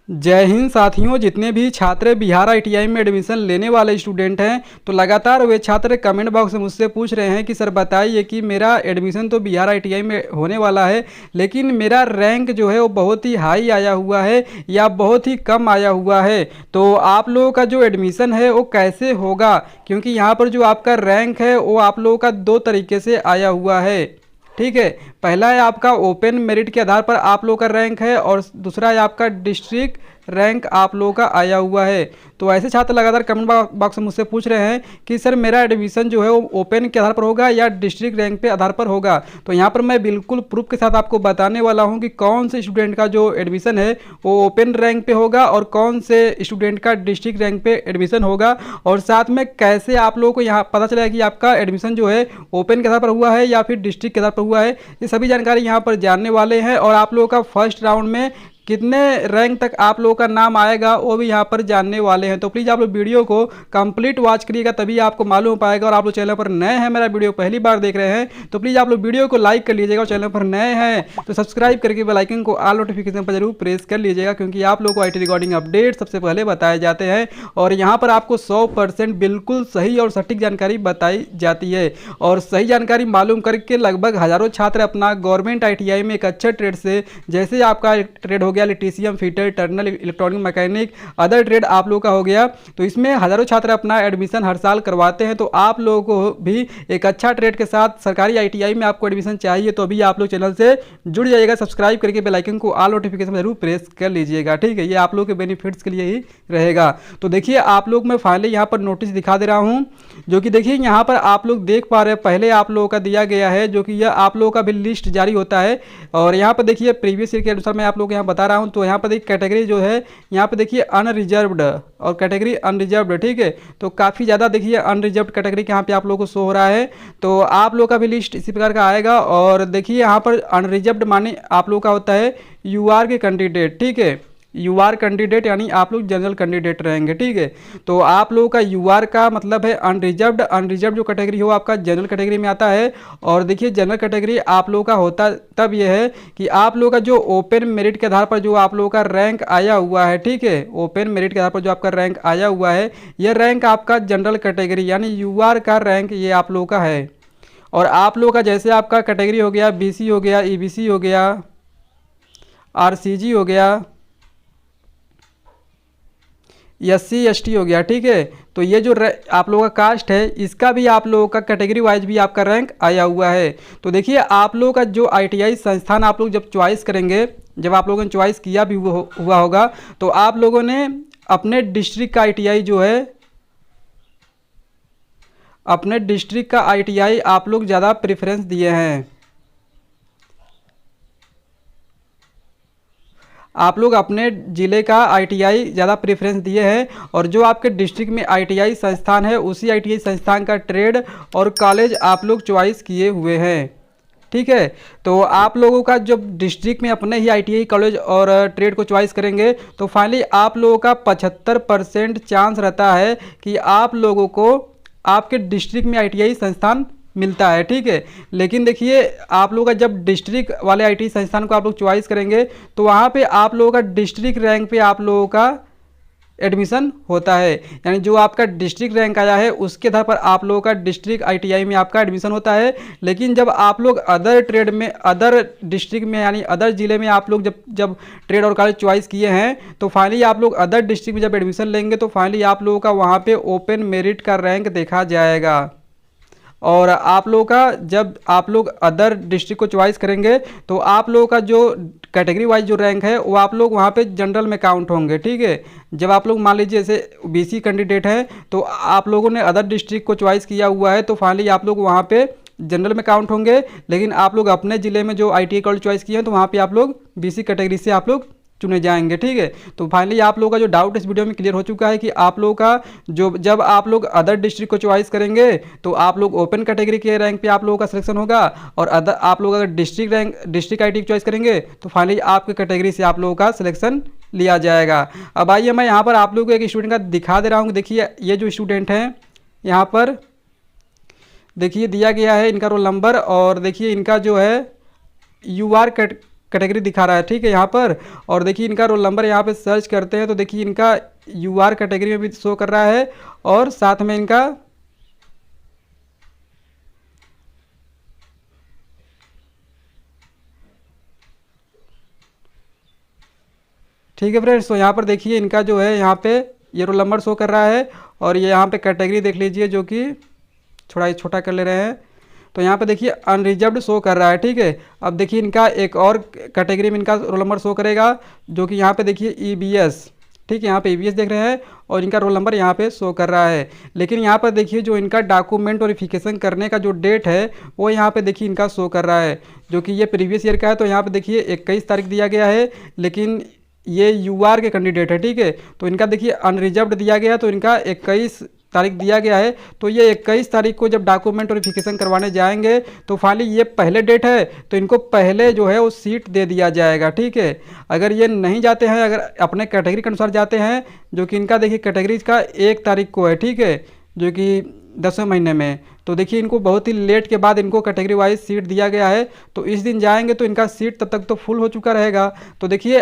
जय हिंद साथियों। जितने भी छात्र बिहार आईटीआई में एडमिशन लेने वाले स्टूडेंट हैं तो लगातार वे छात्र कमेंट बॉक्स में मुझसे पूछ रहे हैं कि सर बताइए कि मेरा एडमिशन तो बिहार आईटीआई में होने वाला है, लेकिन मेरा रैंक जो है वो बहुत ही हाई आया हुआ है या बहुत ही कम आया हुआ है। तो आप लोगों का जो एडमिशन है वो कैसे होगा, क्योंकि यहाँ पर जो आपका रैंक है वो आप लोगों का दो तरीके से आया हुआ है। ठीक है, पहला है आपका ओपन मेरिट के आधार पर आप लोगों का रैंक है और दूसरा है आपका डिस्ट्रिक्ट रैंक आप लोगों का आया हुआ है। तो ऐसे छात्र लगातार कमेंट बॉक्स में मुझसे पूछ रहे हैं कि सर मेरा एडमिशन जो है वो ओपन के आधार पर होगा या डिस्ट्रिक्ट रैंक पे आधार पर होगा। तो यहाँ पर मैं बिल्कुल प्रूफ के साथ आपको बताने वाला हूँ कि कौन से स्टूडेंट का जो एडमिशन है वो ओपन रैंक पे होगा और कौन से स्टूडेंट का डिस्ट्रिक्ट रैंक पे एडमिशन होगा, और साथ में कैसे आप लोगों को यहाँ पता चलेगा कि आपका एडमिशन जो है ओपन के आधार पर हुआ है या फिर डिस्ट्रिक्ट के आधार पर हुआ है। ये सभी जानकारी यहाँ पर जानने वाले हैं, और आप लोगों का फर्स्ट राउंड में कितने रैंक तक आप लोगों का नाम आएगा वो भी यहाँ पर जानने वाले हैं। तो प्लीज़ आप लोग वीडियो को कंप्लीट वॉच करिएगा, तभी आपको मालूम हो पाएगा। और आप लोग चैनल पर नए हैं, मेरा वीडियो पहली बार देख रहे हैं तो प्लीज़ आप लोग वीडियो को लाइक कर लीजिएगा, और चैनल पर नए हैं तो सब्सक्राइब करके बेल आइकन को ऑल नोटिफिकेशन पर जरूर प्रेस कर लीजिएगा, क्योंकि आप लोग को IT रिगार्डिंग अपडेट सबसे पहले बताए जाते हैं और यहाँ पर आपको 100% बिल्कुल सही और सटीक जानकारी बताई जाती है। और सही जानकारी मालूम करके लगभग हज़ारों छात्र अपना गवर्नमेंट ITI में एक अच्छे ट्रेड से, जैसे आपका ट्रेड हो गया electrician, fitter, turner, electronic mechanic, other trade आप लोगों का हो गया, तो इसमें हज़ारों छात्र अपना एडमिशन हर साल करवाते हैं। तो आप लोगों को भी एक अच्छा ट्रेड के साथ सरकारी ITI में आपको एडमिशन चाहिए तो अभी आप लोग चैनल से जुड़ जाइएगा, सब्सक्राइब करके बेल आइकन को ऑल नोटिफिकेशन जरूर प्रेस कर लीजिएगा। ठीक है, ये आप लोगों के बेनिफिट्स के लिए ही रहेगा। तो देखिए आप लोग, मैं फाइनली यहाँ पर नोटिस दिखा दे रहा हूँ, जो कि देखिए यहाँ पर आप लोग देख पा रहे हैं, पहले आप लोगों का दिया गया है, जो कि यह आप लोगों का भी लिस्ट जारी होता है। और यहाँ पर देखिए प्रीवियस ईयर के अनुसार मैं आप लोग को यहाँ बता रहा हूँ। तो यहाँ पर देखिए कैटेगरी जो है, यहाँ पे देखिए अनरिजर्व्ड और कैटेगरी अनरिजर्व्ड। ठीक है, तो काफ़ी ज़्यादा देखिए अनरिजर्व्ड कैटेगरी के यहाँ पे आप लोगों को शो हो रहा है। तो आप लोग का भी लिस्ट इसी प्रकार का आएगा। और देखिए यहाँ पर अनरिजर्व्ड माने आप लोग का होता है UR के कैंडिडेट। ठीक है, UR कैंडिडेट यानी आप लोग जनरल कैंडिडेट रहेंगे। ठीक है, तो आप लोगों का UR का मतलब है अनरिजर्व्ड। अनरिजर्व्ड जो कैटेगरी हो आपका जनरल कैटेगरी में आता है। और देखिए जनरल कैटेगरी आप लोगों का होता तब यह है कि आप लोगों का जो ओपन मेरिट के आधार पर जो आप लोगों का रैंक आया हुआ है, ठीक है, ओपन मेरिट के आधार पर जो आपका रैंक आया हुआ है, यह रैंक आपका जनरल कैटेगरी यानी UR का रैंक ये आप लोगों का है। और आप लोगों का जैसे आपका कैटेगरी हो गया BC हो गया, EBC हो गया, RCG हो गया, SC ST हो गया। ठीक है, तो ये जो आप लोगों का कास्ट है इसका भी आप लोगों का कैटेगरी वाइज भी आपका रैंक आया हुआ है। तो देखिए आप लोगों का जो ITI संस्थान आप लोग जब चॉइस करेंगे, जब आप लोगों ने चॉइस किया भी हुआ होगा, तो आप लोगों ने अपने डिस्ट्रिक्ट का ITI जो है, अपने डिस्ट्रिक्ट का ITI आप लोग ज़्यादा प्रेफरेंस दिए हैं। आप लोग अपने ज़िले का ITI ज़्यादा प्रेफरेंस दिए हैं, और जो आपके डिस्ट्रिक्ट में ITI संस्थान है उसी ITI संस्थान का ट्रेड और कॉलेज आप लोग चॉइस किए हुए हैं। ठीक है, तो आप लोगों का जब डिस्ट्रिक्ट में अपने ही ITI कॉलेज और ट्रेड को चॉइस करेंगे तो फाइनली आप लोगों का 75% चांस रहता है कि आप लोगों को आपके डिस्ट्रिक्ट में ITI संस्थान मिलता है। ठीक है, लेकिन देखिए आप लोगों का जब डिस्ट्रिक्ट वाले ITI संस्थान को आप लोग चॉइस करेंगे तो वहाँ पे आप लोगों का डिस्ट्रिक्ट रैंक पे आप लोगों का एडमिशन होता है, यानी जो आपका डिस्ट्रिक्ट रैंक आया है उसके आधार पर आप लोगों का डिस्ट्रिक्ट ITI में आपका एडमिशन होता है। लेकिन जब आप लोग अदर ट्रेड में, अदर डिस्ट्रिक्ट में यानी अदर ज़िले में आप लोग जब ट्रेड और कॉलेज चॉइस किए हैं तो फाइनली आप लोग अदर डिस्ट्रिक्ट में जब एडमिशन लेंगे तो फाइनली आप लोगों का वहाँ पर ओपन मेरिट का रैंक देखा जाएगा। और आप लोगों का जब आप लोग अदर डिस्ट्रिक्ट को चॉइस करेंगे तो आप लोगों का जो कैटेगरी वाइज जो रैंक है वो आप लोग वहाँ पे जनरल में काउंट होंगे। ठीक है, जब आप लोग मान लीजिए जैसे BC कैंडिडेट है तो आप लोगों ने अदर डिस्ट्रिक्ट को चॉइस किया हुआ है तो फाइनली आप लोग वहाँ पे जनरल में काउंट होंगे। लेकिन आप लोग अपने ज़िले में जो ITI कॉलेज चॉइस किए हैं तो वहाँ पर आप लोग BC कैटेगरी से आप लोग चुने जाएंगे। ठीक है, तो फाइनली आप लोगों का जो डाउट इस वीडियो में क्लियर हो चुका है कि आप लोगों का जो जब आप लोग अदर डिस्ट्रिक्ट को चॉइस करेंगे तो आप लोग ओपन कैटेगरी के रैंक पे आप लोगों का सिलेक्शन होगा, और अदर आप लोग अगर डिस्ट्रिक्ट ITI चॉइस करेंगे तो फाइनली आपके कैटेगरी से आप लोगों का सिलेक्शन लिया जाएगा। अब आइए मैं यहाँ पर आप लोगों को एक स्टूडेंट का दिखा दे रहा हूँ। देखिए ये जो स्टूडेंट हैं यहाँ पर देखिए दिया गया है इनका रोल नंबर, और देखिए इनका जो है UR कैटेगरी दिखा रहा है, ठीक है, यहाँ पर। और देखिए इनका रोल नंबर यहाँ पे सर्च करते हैं तो देखिए इनका यूआर कैटेगरी में भी शो कर रहा है और साथ में इनका ठीक है फ्रेंड्स। तो यहाँ पर देखिए इनका जो है यहाँ पे ये रोल नंबर शो कर रहा है और ये यहाँ पे कैटेगरी देख लीजिए जो कि थोड़ा छोटा कर ले रहे हैं। तो यहाँ पे देखिए अनरिजर्व्ड शो कर रहा है, ठीक है। अब देखिए इनका एक और कैटेगरी में इनका रोल नंबर शो करेगा जो कि यहाँ पे देखिए ईबीएस, ठीक है, यहाँ पे ईबीएस देख रहे हैं और इनका रोल नंबर यहाँ पे शो कर रहा है। लेकिन यहाँ पर देखिए जो इनका डॉक्यूमेंट वेरिफिकेशन करने का जो डेट है वो यहाँ पे देखिए इनका शो कर रहा है जो कि ये प्रीवियस ईयर का है। तो यहाँ पे देखिए 21 तारीख दिया गया है, लेकिन ये यूआर के कैंडिडेट है, ठीक है। तो इनका देखिए अनरिजर्व्ड दिया गया है तो इनका 21 तारीख दिया गया है। तो ये 21 तारीख को जब डॉक्यूमेंट वेरिफिकेशन करवाने जाएंगे तो फाइनली ये पहले डेट है तो इनको पहले जो है वो सीट दे दिया जाएगा, ठीक है। अगर ये नहीं जाते हैं, अगर अपने कैटेगरी के अनुसार जाते हैं जो कि इनका देखिए कैटेगरी का 1 तारीख को है, ठीक है, जो कि 10वें महीने में, तो देखिए इनको बहुत ही लेट के बाद इनको कैटेगरी वाइज सीट दिया गया है। तो इस दिन जाएंगे तो इनका सीट तब तक तो फुल हो चुका रहेगा। तो देखिए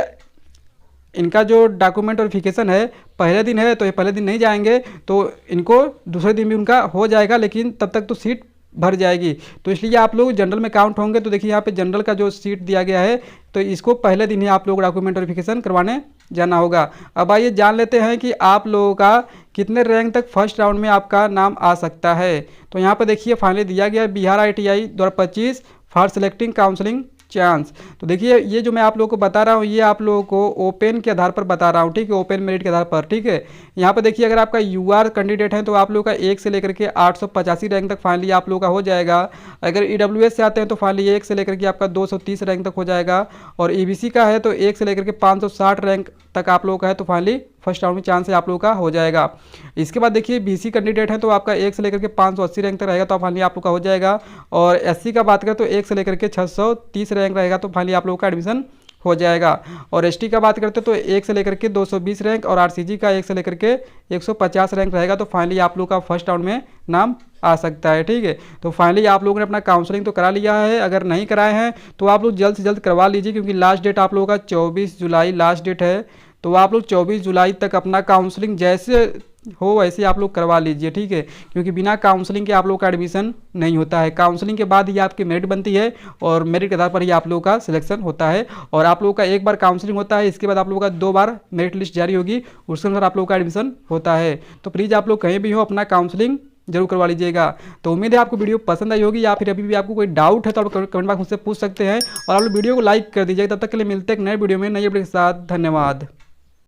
इनका जो डॉक्यूमेंट वेरिफिकेशन है पहले दिन है तो ये पहले दिन नहीं जाएंगे तो इनको दूसरे दिन भी उनका हो जाएगा, लेकिन तब तक तो सीट भर जाएगी। तो इसलिए आप लोग जनरल में काउंट होंगे तो देखिए यहाँ पे जनरल का जो सीट दिया गया है तो इसको पहले दिन ही आप लोग डॉक्यूमेंट वेरिफिकेशन करवाने जाना होगा। अब आइए जान लेते हैं कि आप लोगों का कितने रैंक तक फर्स्ट राउंड में आपका नाम आ सकता है। तो यहाँ पर देखिए फाइनली दिया गया Bihar ITI 2025 for selecting counselling chance. तो देखिए ये जो मैं आप लोगों को बता रहा हूँ ये आप लोगों को ओपन के आधार पर बता रहा हूँ, ठीक है, ओपन मेरिट के आधार पर, ठीक है। यहाँ पर देखिए अगर आपका यूआर कैंडिडेट है तो आप लोगों का 1 से लेकर के 885 रैंक तक फाइनली आप लोगों का हो जाएगा। अगर EWS से आते हैं तो फाइनली 1 से लेकर के आपका 230 रैंक तक हो जाएगा। और EBC का है तो 1 से लेकर के 560 रैंक तक आप लोगों का है तो फाइनली फर्स्ट राउंड में चांस है आप लोगों का हो जाएगा। इसके बाद देखिए BC कैंडिडेट है तो आपका 1 से लेकर के 580 रैंक तक रहेगा तो फाइनली आप लोग का हो जाएगा। और SC का बात करें तो 1 से लेकर के 630 रैंक रहेगा तो फाइनली आप लोगों का एडमिशन हो जाएगा। और ST का बात करते तो 1 से लेकर के 220 रैंक और RCG का 1 से लेकर के 150 रैंक रहेगा तो फाइनली आप लोग का फर्स्ट राउंड में नाम आ सकता है, ठीक है। तो फाइनली आप लोगों ने अपना काउंसलिंग तो करा लिया है, अगर नहीं कराए हैं तो आप लोग जल्द से जल्द करवा लीजिए क्योंकि लास्ट डेट आप लोगों का 24 जुलाई लास्ट डेट है। तो आप लोग 24 जुलाई तक अपना काउंसलिंग जैसे हो वैसे आप लोग करवा लीजिए, ठीक है, क्योंकि बिना काउंसलिंग के आप लोग का एडमिशन नहीं होता है। काउंसलिंग के बाद ही आपकी मेरिट बनती है और मेरिट के आधार पर ही आप लोगों का सिलेक्शन होता है। और आप लोगों का एक बार काउंसलिंग होता है, इसके बाद आप लोगों का 2 बार मेरिट लिस्ट जारी होगी, उसके अनुसार आप लोगों का एडमिशन होता है। तो प्लीज़ आप लोग कहीं भी हो अपना काउंसलिंग जरूर करवा लीजिएगा। तो उम्मीद है आपको वीडियो पसंद आई होगी, या फिर अभी भी आपको कोई डाउट है तो आप कमेंट बॉक्स मुझसे पूछ सकते हैं। और आप लोग वीडियो को लाइक कर दीजिएगा। तब तक के लिए मिलते हैं एक नए वीडियो में नई अपडेट के साथ। धन्यवाद।